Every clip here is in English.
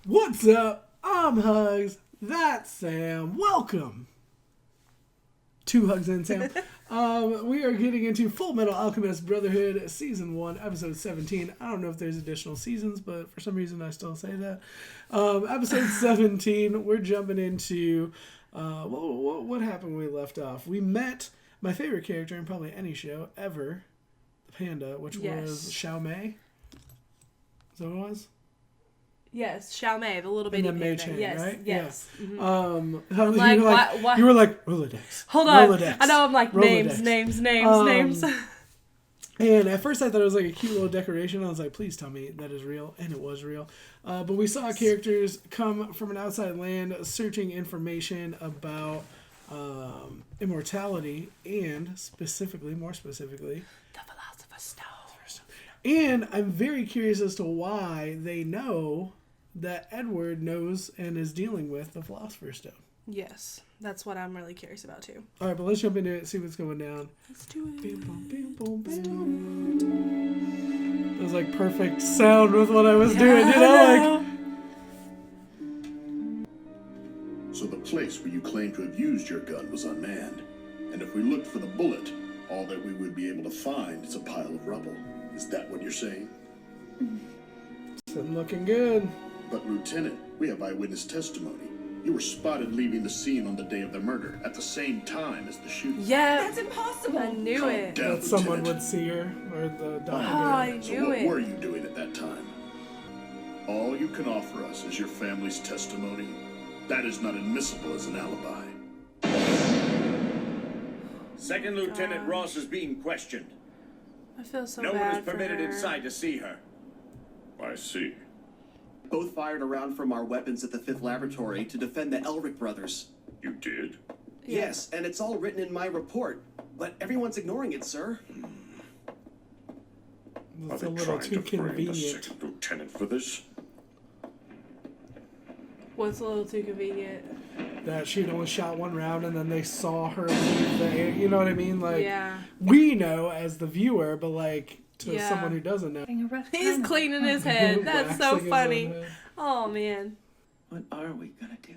What's up? I'm Hugz. That's Sam. Welcome to Hugz and Sam. We are getting into Fullmetal Alchemist Brotherhood Season 1, Episode 17. I don't know if there's additional seasons, but for some reason I still say that. Episode 17, we're jumping into what happened when we left off. We met my favorite character in probably any show ever, the panda, which was Xiao Mei. Is that what it was? Yes, Xiao Mei, the little baby panda. Chan, yes, right? yes. Yeah. Mm-hmm. You were like Rolodex. Hold on. Rolodex. I know, I'm like, Rolodex. names. And at first I thought it was like a cute little decoration. I was like, please tell me that is real. And it was real. But we saw characters come from an outside land searching information about immortality and more specifically, the Philosopher's Stone. And I'm very curious as to why they know that Edward knows and is dealing with the Philosopher's Stone. Yes, that's what I'm really curious about too. All right, but let's jump into it and see what's going down. Let's do it. Bam, boom, bam, boom, bam. It was like perfect sound with what I was doing, you know? So the place where you claim to have used your gun was unmanned. And if we looked for the bullet, all that we would be able to find is a pile of rubble. Is that what you're saying? It's looking good. But Lieutenant, we have eyewitness testimony. You were spotted leaving the scene on the day of the murder at the same time as the shooting. Yeah, that's impossible. I knew it. Down, That someone Lieutenant. would see her, or the Oh, I doppelganger. So knew what it. were you doing at that time? All you can offer us is your family's testimony. That is not admissible as an alibi. Second Lieutenant Ross is being questioned. I feel so No bad one is permitted for her. inside to see her. I see. Both fired a round from our weapons at the 5th laboratory to defend the Elric brothers. You did? Yeah. Yes, and it's all written in my report. But everyone's ignoring it, sir. It's a little too convenient. second lieutenant for this? What's a little too convenient? That she'd only shot one round and then they saw her leave the air. You know what I mean? Like, Yeah. we know as the viewer, but like to Yeah. someone who doesn't know. Having a rough He's time. cleaning his head. That's so Waxing his funny. own head. Oh, man. What are we gonna do?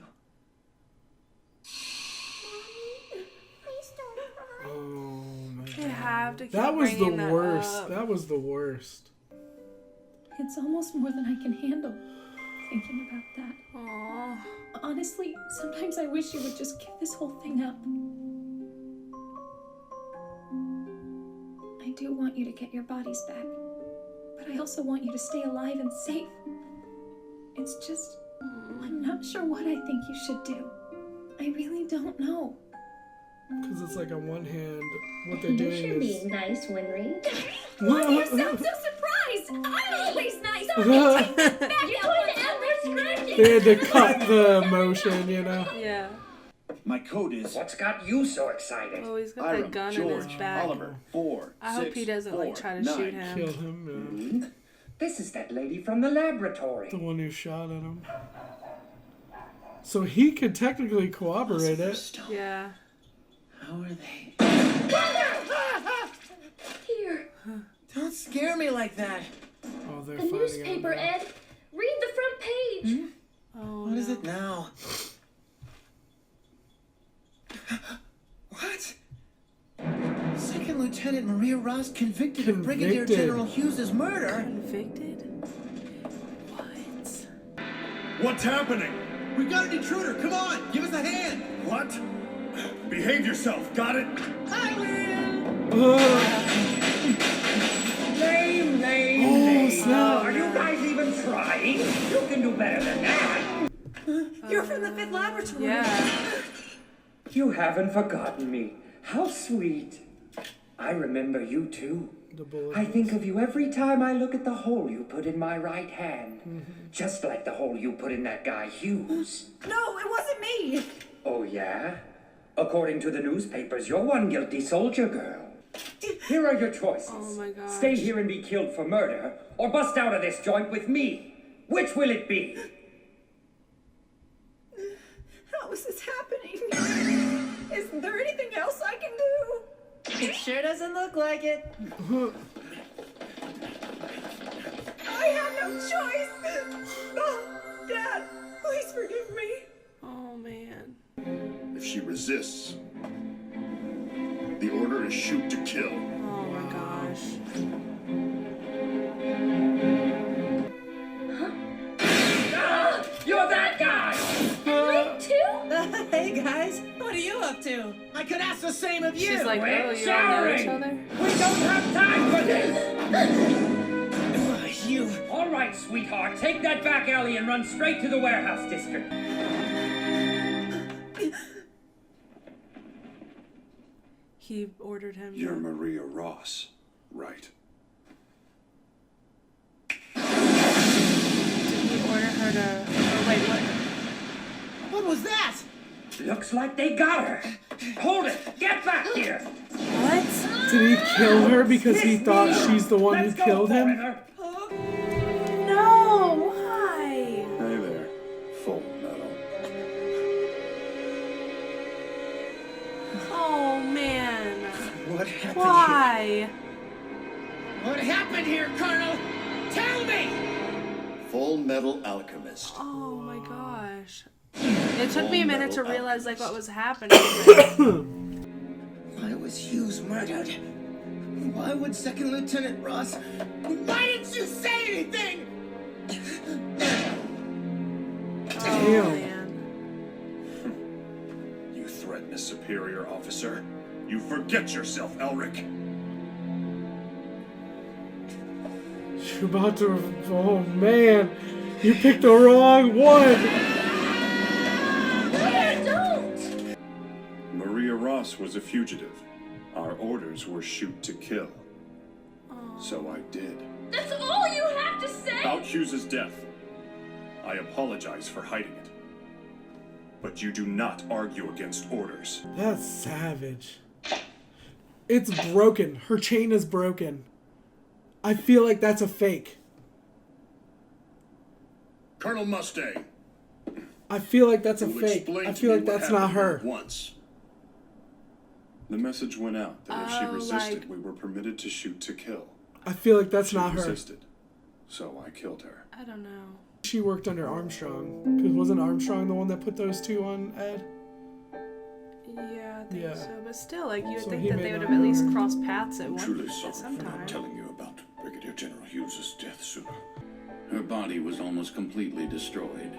Oh my You god. have to keep That was the bringing that worst. up. That was the worst. It's almost more than I can handle. Thinking about that. Aw. Honestly, sometimes I wish you would just give this whole thing up. I do want you to get your bodies back, but I also want you to stay alive and safe. It's just, I'm not sure what I think you should do. I really don't know. Because it's like on one hand, what they're You doing should is. be nice, Winry. Why do you sound so surprised? I'm always nice. You couldn't ever scratch it. They had to cut the emotion, you know? Yeah. My code is What's got you so excited? Oh, he's got Hiram, that gun George, in his back. Oliver, 4, I hope 6, he doesn't like 4, try to 9. shoot him. Kill him. This is that lady from the laboratory. The one who shot at him. So he could technically corroborate it. Stone. Yeah. How are they? Here, Don't scare me like that. Oh, they're the fighting newspaper, over it. Ed. Read the front page. Oh, What is no. it now? What? Second Lieutenant Maria Ross convicted of Brigadier Convicted. General Hughes' murder? Convicted? What? What's happening? We got an intruder. Come on, give us a hand. What? Behave yourself, got it? I will. Lame. snap. Are you guys even trying? You can do better than that. You're from the 5th laboratory. Yeah. You haven't forgotten me. How sweet. I remember you too. The bullet. I think of you every time I look at the hole you put in my right hand. Just like the hole you put in that guy Hughes. No, it wasn't me. Oh yeah? According to the newspapers, you're one guilty soldier girl. Here are your choices. Oh my gosh. Stay here and be killed for murder, or bust out of this joint with me. Which will it be? How is this happening? Isn't there anything else I can do? It sure doesn't look like it. I have no choice. Oh, Dad, she resists. The order is shoot to kill. Oh my gosh. You're that guy! Wait, too? Hey guys, what are you up to? I could ask the same of you! She's like, We're oh, you all know each showering. other? We don't have time for this! You. All right, sweetheart, take that back alley and run straight to the warehouse district. He ordered him. You're Maria Ross, right? Did he order her to... Oh, wait, what? What was that? Looks like they got her. Hold it! Get back here! What? Did he kill her because he thought she's the one Let's who go, killed him? foreigner. No! Why? Hey there, Fullmetal. Oh, man. What happened Why? What happened here, Colonel? Tell me! Fullmetal Alchemist. Oh my gosh. It took me a minute to realize like what was happening. Why was Hugz murdered? Why would Second Lieutenant Ross... Why didn't you say anything? Oh man. You threaten a superior officer? You forget yourself, Elric. You're about to... Oh, man. You picked the wrong one. Don't! Maria Ross was a fugitive. Our orders were shoot to kill. So I did. That's all you have to say? About Hughes' death. I apologize for hiding it. But you do not argue against orders. That's savage. It's broken. Her chain is broken. I feel like that's a fake. Colonel Mustang, I feel like that's a you'll fake. explain I to feel me like what that's not happened her. at once. The message went out that if she Oh, resisted, like- we were permitted to shoot to kill. I feel like that's She not her. resisted, so I killed her. I don't know. She worked under Armstrong. Because wasn't Armstrong the one that put those two on Ed? Yeah, I think Yeah. so. But still, like, you would So think he that may they would not have at know least her. crossed paths at Truly one sorry at for some not time. telling you about Brigadier General Hughes' death sooner. Her body was almost completely destroyed.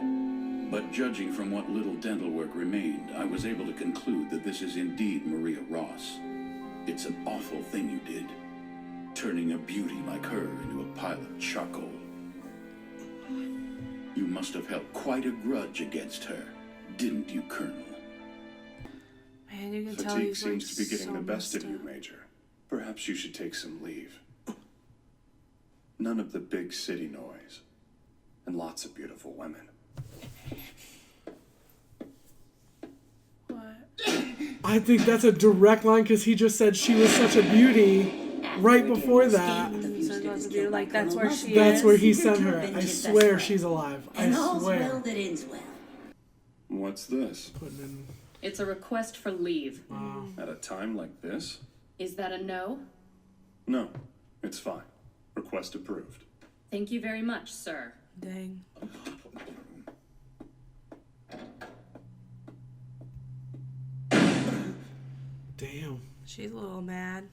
But judging from what little dental work remained, I was able to conclude that this is indeed Maria Ross. It's an awful thing you did, turning a beauty like her into a pile of charcoal. You must have held quite a grudge against her, didn't you, Colonel? Man, you can tell Fatigue he's like seems to be getting so the best of messed you, up. Major. Perhaps you should take some leave. None of the big city noise. And lots of beautiful women. What? I think that's a direct line because he just said she was such a beauty right before that. So it must be like that's where she That's is. where he sent her. I swear she's alive. I swear. that ends well. What's this? Putting in... It's a request for leave. Wow. At a time like this? Is that a no? No, it's fine. Request approved. Thank you very much, sir. Dang. Damn. She's a little mad.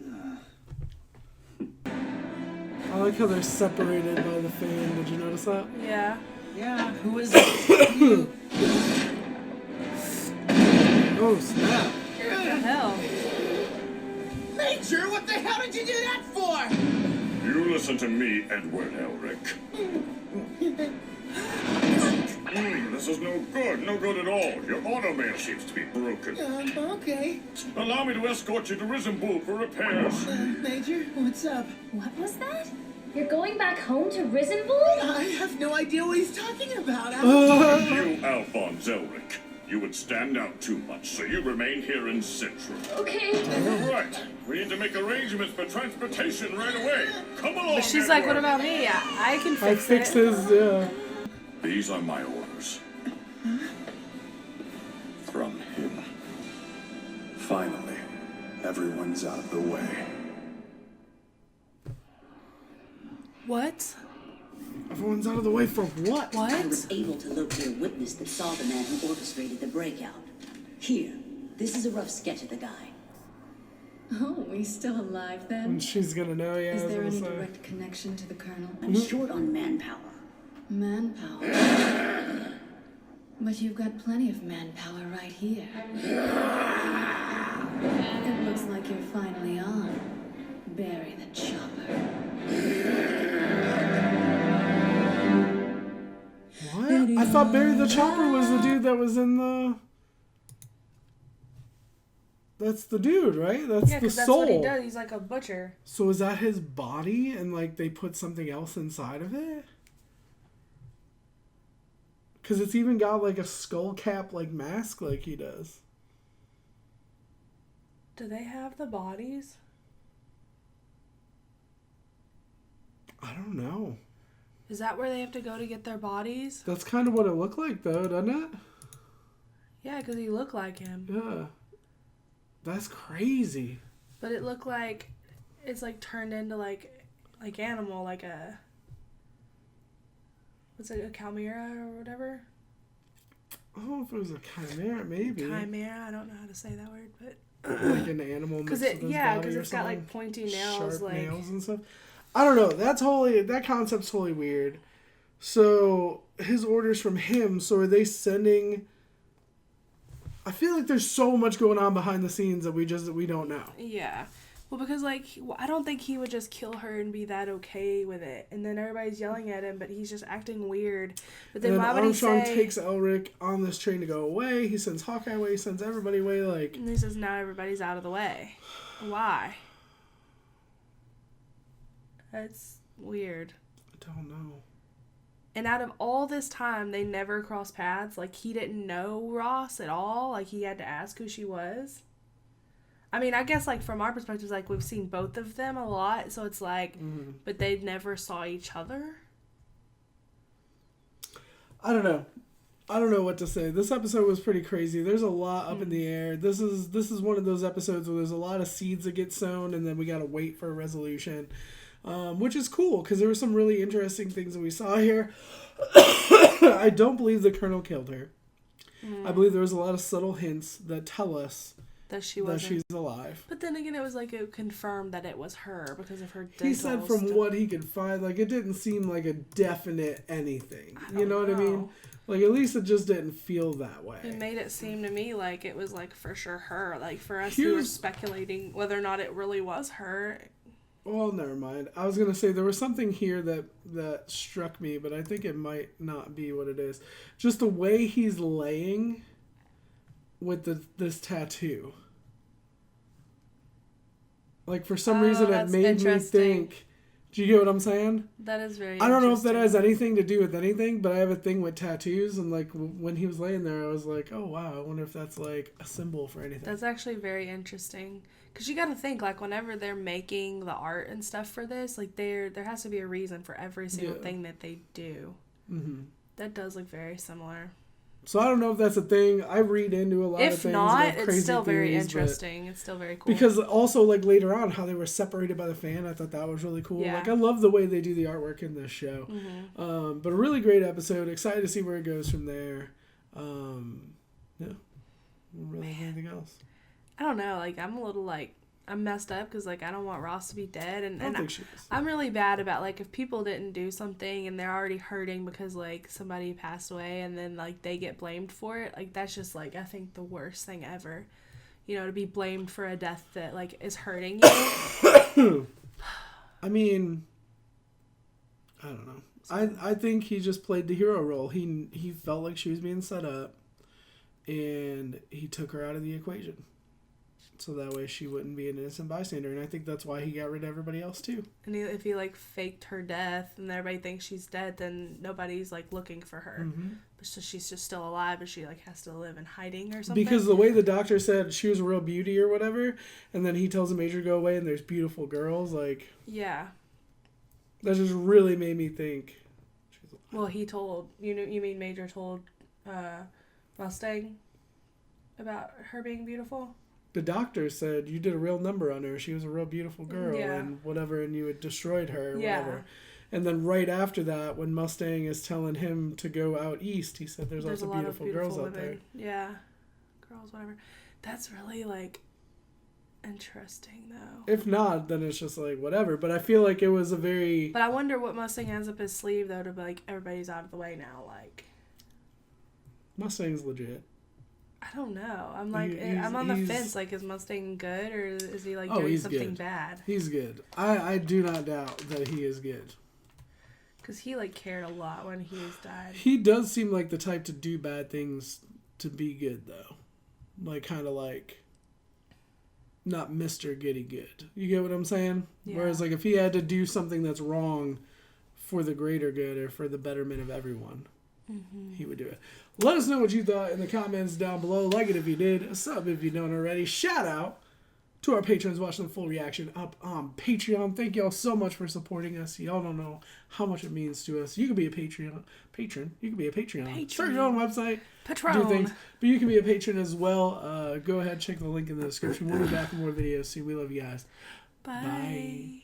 I like how they're separated by the fan. Did you notice that? Yeah. Yeah, who is it? Oh, snap. What the hell? Major, what the hell did you do that for? You listen to me, Edward Elric. This is no good. No good at all. Your automail seems to be broken. Okay. Allow me to escort you to Risenbull for repairs. Major, what's up? What was that? You're going back home to Risenbull? I have no idea what he's talking about. You, Alphonse Elric. You would stand out too much, so you remain here in Central. Okay. Right. We need to make arrangements for transportation right away. Come along, But she's like, what Edward. about me? I can I fix fixed it. his, yeah. These are my orders. From him. Finally, everyone's out of the way. What? Everyone's out of the way for what? What? I was able to locate a witness that saw the man who orchestrated the breakout. Here, This is a rough sketch of the guy. Oh, he's still alive then? And she's gonna know, yeah. Is there any say. direct connection to the Colonel? I'm short on manpower. Manpower? But you've got plenty of manpower right here. It looks like you're finally on. Bury the chopper. What? I thought Barry the Chopper was the dude that was in the... That's the dude, right? That's the that's soul. what he does. He's like a butcher. So is that his body and like they put something else inside of it? Because it's even got like a skull cap like mask like he does. Do they have the bodies? I don't know. Is that where they have to go to get their bodies? That's kind of what it looked like though, doesn't it? Yeah, because he looked like him. Yeah. That's crazy. But it looked like it's like turned into like animal, like a... What's it, a chimera or whatever? I don't know if it was a chimera, maybe. Chimera, I don't know how to say that word, but... Like an animal mixed with his body because or it's got like pointy nails, sharp like nails and stuff. I don't know. That concept's totally weird. So his orders from him. So are they sending? I feel like there's so much going on behind the scenes that we don't know. Yeah. Well, because like I don't think he would just kill her and be that okay with it, and then everybody's yelling at him, but he's just acting weird. But then why would he say? Armstrong takes Elric on this train to go away. He sends Hawkeye away. He sends everybody away. Like, and he says now everybody's out of the way. Why? That's weird. I don't know. And out of all this time, they never crossed paths. Like, he didn't know Ross at all. Like, he had to ask who she was. I mean, I guess, like, from our perspective, like, we've seen both of them a lot. So it's like, but they never saw each other. I don't know. I don't know what to say. This episode was pretty crazy. There's a lot up in the air. This is one of those episodes where there's a lot of seeds that get sown, and then we gotta wait for a resolution. Which is cool, because there were some really interesting things that we saw here. I don't believe the Colonel killed her. I believe there was a lot of subtle hints that tell us that she's alive. But then again, it was like it confirmed that it was her because of her dental He said from stuff. what he could find, like, it didn't seem like a definite anything. You know what I mean? Like, at least it just didn't feel that way. It made it seem to me like it was, like, for sure her. Like, for us who were speculating whether or not it really was her. Well, never mind. I was going to say there was something here that struck me, but I think it might not be what it is. Just the way he's laying with this tattoo. Like, for some reason, it made me think... Do you get what I'm saying? That is very I don't know if that has anything to do with anything, but I have a thing with tattoos, and, like, when he was laying there, I was like, oh, wow, I wonder if that's, like, a symbol for anything. That's actually very interesting. Because you got to think, like, whenever they're making the art and stuff for this, like, there has to be a reason for every single thing that they do. Mm-hmm. That does look very similar. So I don't know if that's a thing. I read into a lot of things. If not, about crazy it's still very theories, interesting. It's still very cool. Because also, like, later on, how they were separated by the fan, I thought that was really cool. Yeah. Like, I love the way they do the artwork in this show. Mm-hmm. But a really great episode. Excited to see where it goes from there. Yeah. I don't really have anything else. I don't know. Like, I'm a little, like, I'm messed up because, like, I don't want Ross to be dead. And, I don't think she is. I'm really bad about, like, if people didn't do something and they're already hurting because, like, somebody passed away and then, like, they get blamed for it. Like, that's just, like, I think the worst thing ever. You know, to be blamed for a death that, like, is hurting you. I mean, I don't know. I think he just played the hero role. He felt like she was being set up, and he took her out of the equation. So that way she wouldn't be an innocent bystander. And I think that's why he got rid of everybody else, too. And if he, like, faked her death and everybody thinks she's dead, then nobody's, like, looking for her. Mm-hmm. But so she's just still alive, but she, like, has to live in hiding or something. Because the way the doctor said she was a real beauty or whatever, and then he tells the Major to go away and there's beautiful girls, like... Yeah. That just really made me think. Well, he told... You mean Major told Mustang about her being beautiful? The doctor said you did a real number on her. She was a real beautiful girl and whatever, and you had destroyed her or whatever. And then right after that, when Mustang is telling him to go out east, he said there's also beautiful girls out there. Yeah. Girls, whatever. That's really, like, interesting, though. If not, then it's just like, whatever. But I feel like it was a very... But I wonder what Mustang has up his sleeve, though, to be like, everybody's out of the way now, like... Mustang's legit. I don't know. I'm like, I'm on the fence. Like, is Mustang good, or is he, like, doing something bad? He's good. I do not doubt that he is good. Because he, like, cared a lot when Hugz died. He does seem like the type to do bad things to be good, though. Like, kind of like, not Mr. Goody Good. You get what I'm saying? Yeah. Whereas, like, if he had to do something that's wrong for the greater good or for the betterment of everyone, he would do it. Let us know what you thought in the comments down below. Like it if you did. A sub if you don't already. Shout out to our patrons watching the full reaction up on Patreon. Thank y'all so much for supporting us. Y'all don't know how much it means to us. You can be a patron. You can be a Patreon. Start your own website. Do things. But you can be a patron as well. Go ahead, check the link in the description. We'll be back with more videos soon. We love you guys. Bye.